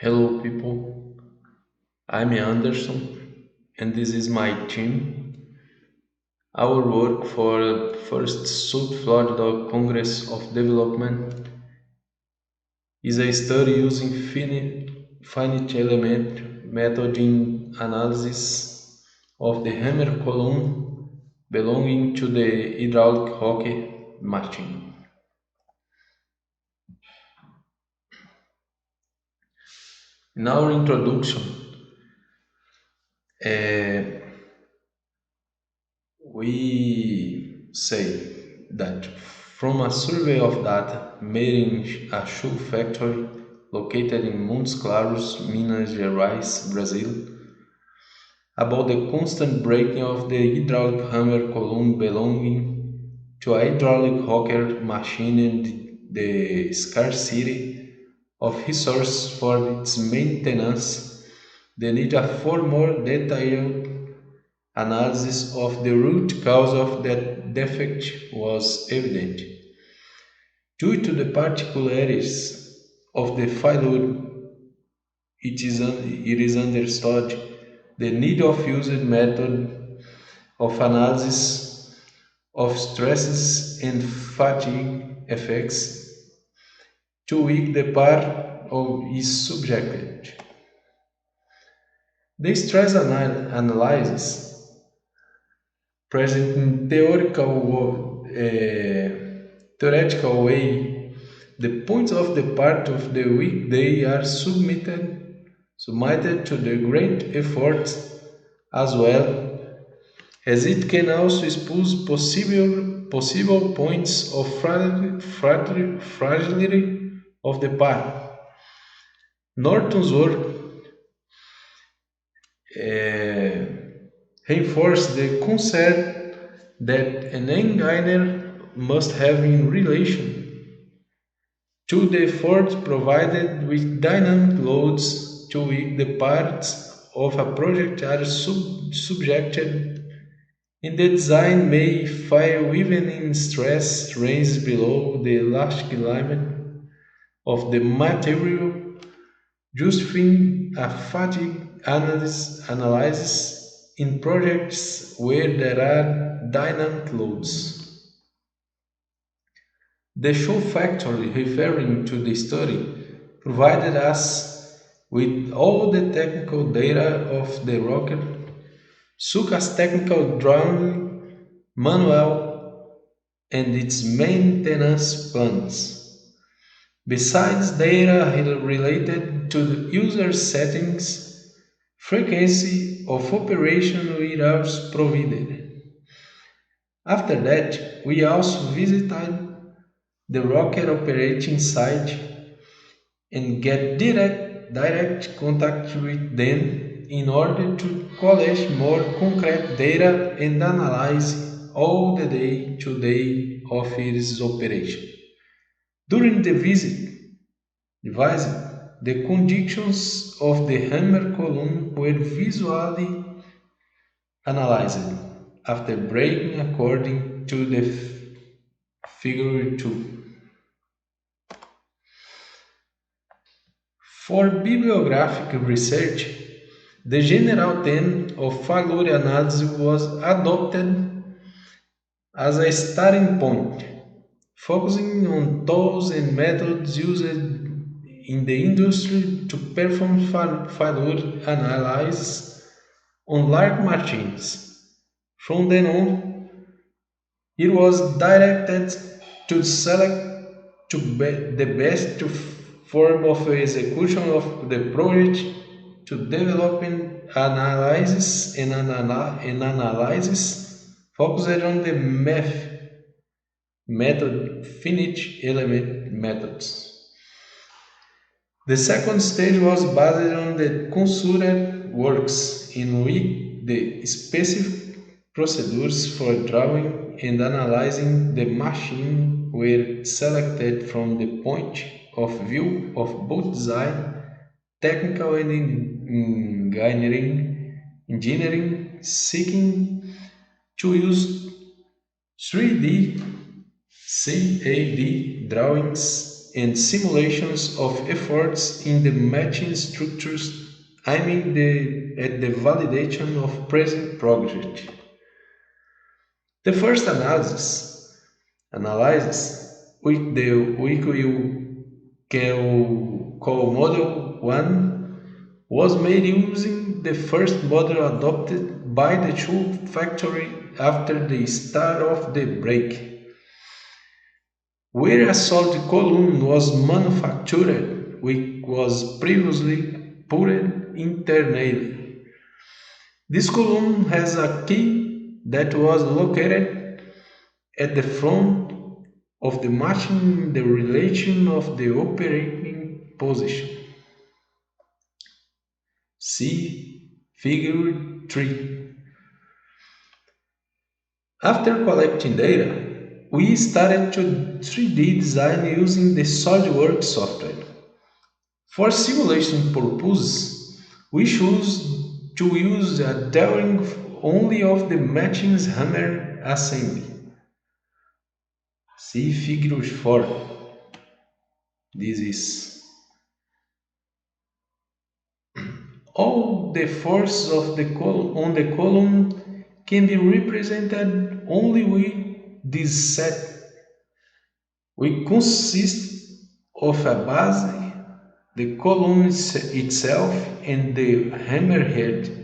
Hello, people. I'm Anderson, and this is my team. Our work for the first South Florida Congress of Development is a study using finite element method in analysis of the hammer column belonging to the hydraulic hockey machine. In our introduction, uh, we say that from a survey of data made in a shoe factory located in Montes Claros, Minas Gerais, Brazil, about the constant breaking of the hydraulic hammer column belonging to a hydraulic hawker machine and the scarcity of resources for its maintenance, the need for more detailed analysis of the root cause of that defect was evident. Due to the particularities of the failure, it is understood the need of using method of analysis of stresses and fatigue effects to which the part of is subjected. The stress analysis present in theoretical way, the points of the part of the weekday are submitted to the great effort as well as it can also expose possible points of fragility of the part. Norton's work uh, reinforced the concept that an engineer must have in relation to the effort provided with dynamic loads to which the parts of a project are subjected in the design may fail even in stress ranges below the elastic limit of the material, justifying a fatigue analysis in projects where there are dynamic loads. The show factory referring to the study provided us with all the technical data of the rocket, Suka's technical drawing manual, and its maintenance plans. Besides data related to the user settings, frequency of operation we also provided. After that, we also visited the rocket operating site and get direct contact with them in order to collect more concrete data and analyze all the day-to-day of its operation. During the visit, the conditions of the hammer column were visually analyzed after breaking according to the figure 2. For bibliographic research, the general theme of failure analysis was adopted as a starting point, focusing on tools and methods used in the industry to perform failure analysis on large machines. From then on, it was directed to select the best form of execution of the project to developing analysis and analysis focused on the method finite element methods. The second stage was based on the consulted works in which the specific procedures for drawing and analyzing the machine were selected from the point of view of both design, technical and engineering seeking to use 3D CAD drawings and simulations of efforts in the matching structures aiming at the validation of present project. The first analysis with the which you can call Model 1 was made using the first model adopted by the shoe factory after the start of the break, where a solid column was manufactured which was previously put internally. This column has a key that was located at the front of the machine in the relation of the operating position. See Figure 3. After collecting data, we started to 3D design using the SolidWorks software. For simulation purposes, we chose to use a drawing only of the matching hammer assembly. See Figure 4. This is all the forces of the on the column can be represented only with this set, which consists of a base, the column itself, and the hammerhead.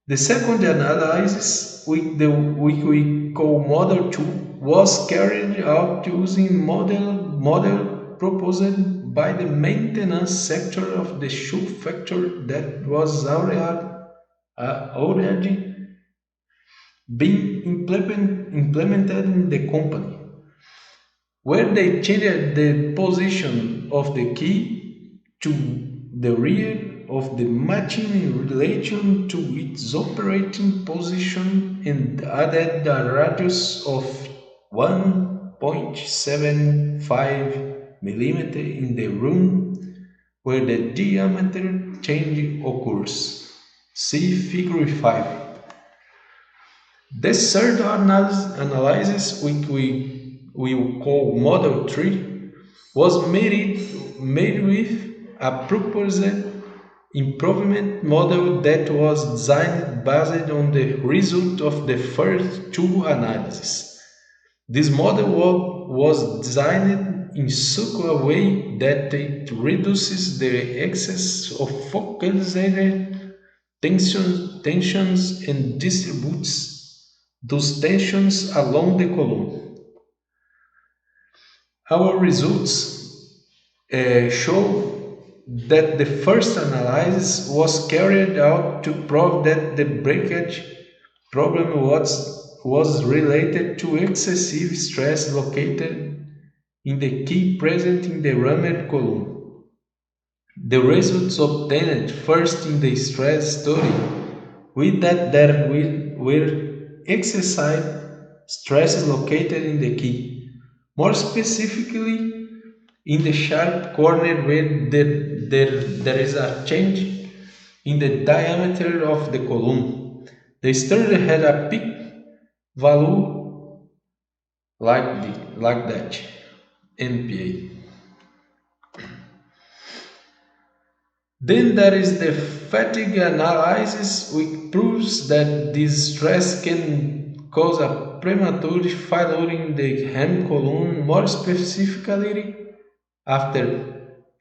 The second analysis, which we call Model 2, was carried out using model proposed by the maintenance sector of the shoe factory that was already being implemented in the company, where they changed the position of the key to the rear of the machine in relation to its operating position and added a radius of 1.75 mm in the room where the diameter change occurs. See Figure 5. The third analysis, which we will call Model 3, was made with a proposed improvement model that was designed based on the result of the first two analyses. This model was designed in such a way that it reduces the excess of focused tensions and distributes those tensions along the column. Our results show that the first analysis was carried out to prove that the breakage problem was related to excessive stress located in the key present in the rammed column. The results obtained first in the stress study with that there were excessive stresses located in the key, more specifically in the sharp corner where there is a change in the diameter of the column. The study had a peak value like that, MPa. Then there is the fatigue analysis, which proves that this stress can cause a premature failure in the hem column, more specifically after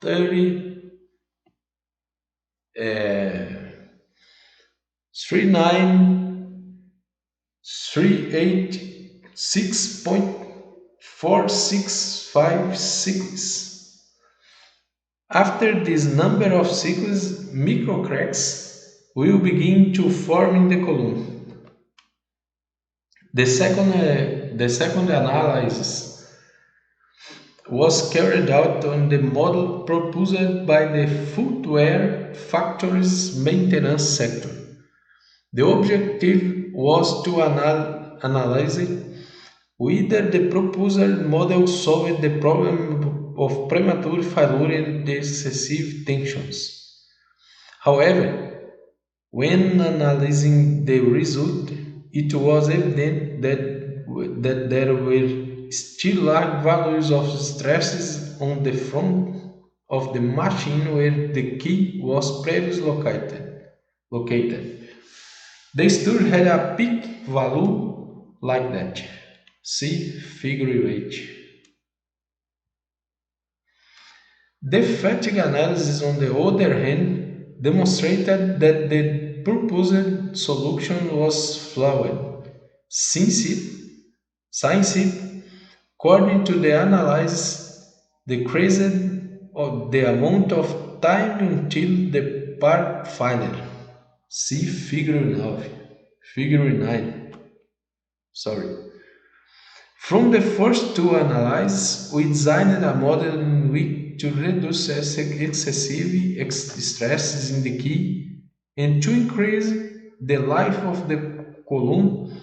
39,386.465 cycles. After this number of cycles, microcracks will begin to form in the column. The second analysis was carried out on the model proposed by the footwear factory's maintenance sector. The objective was to analyze whether the proposed model solved the problem of premature failure and excessive tensions. However, when analyzing the result, it was evident that there were still large values of stresses on the front of the machine where the key was previously located. They still had a peak value like that. See figure 8. The fatigue analysis, on the other hand, demonstrated that the proposed solution was flawed, since it, according to the analysis, decreased the amount of time until the part failed. See figure 9. Sorry. From the first two analyses, we designed a model in which to reduce excessive stresses in the key and to increase the life of the column.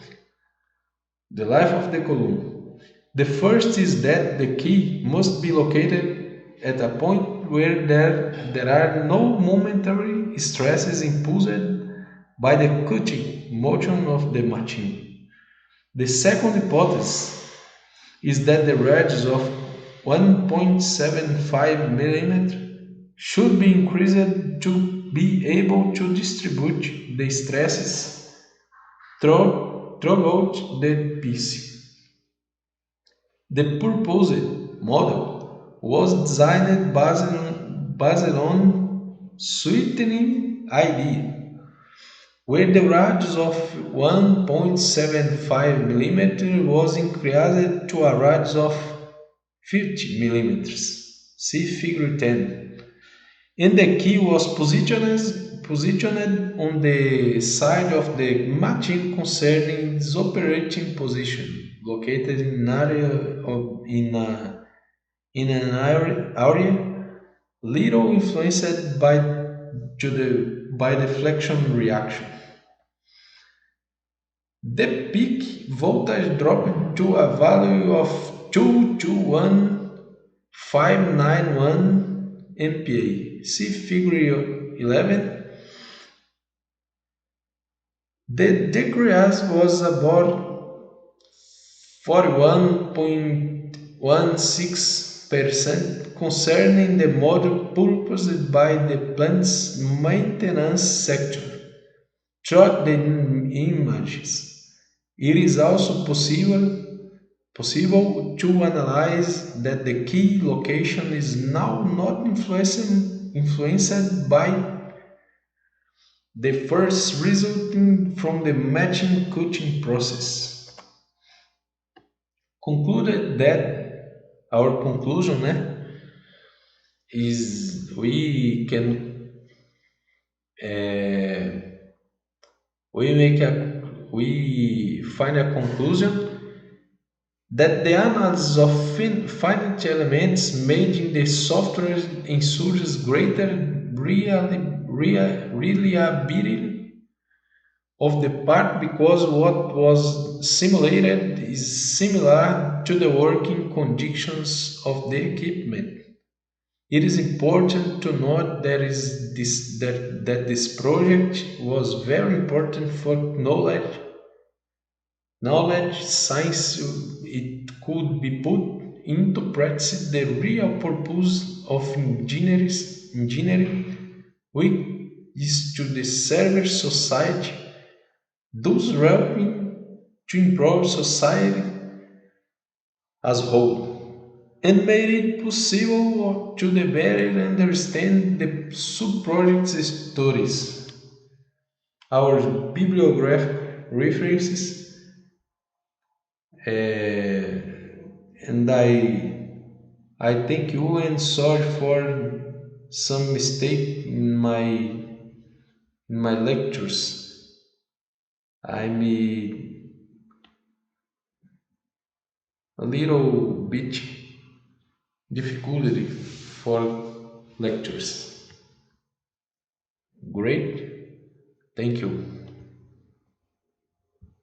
The life of the column. The first is that the key must be located at a point where there are no momentary stresses imposed by the cutting motion of the machine. The second hypothesis is that the radius of 1.75 mm should be increased to be able to distribute the stresses throughout the piece. The proposed model was designed based on sweetening idea, where the radius of 1.75 mm was increased to a radius of 50 mm. See figure 10. And the key was positioned on the side of the machine concerning its operating position, located in an area little influenced by deflection reaction. The peak voltage dropped to a value of 221,591 MPa. See figure 11. The decrease was about 41.16% concerning the model purposed by the plant's maintenance sector. Track the images. It is also possible to analyze that the key location is now not influenced by the first resulting from the matching cutting process. Concluded that our conclusion is we can we find a conclusion that the analysis of finite elements made in the software ensures greater reliability of the part because what was simulated is similar to the working conditions of the equipment. It is important to note that this project was very important for knowledge science. It could be put into practice the real purpose of engineering, which is to the serve society, thus helping to improve society as a whole, and made it possible to the better understand the sub-project stories. Our bibliographic references, and I thank you and sorry for some mistake in my lectures. I'm a little bit difficulty for lectures. Great, thank you.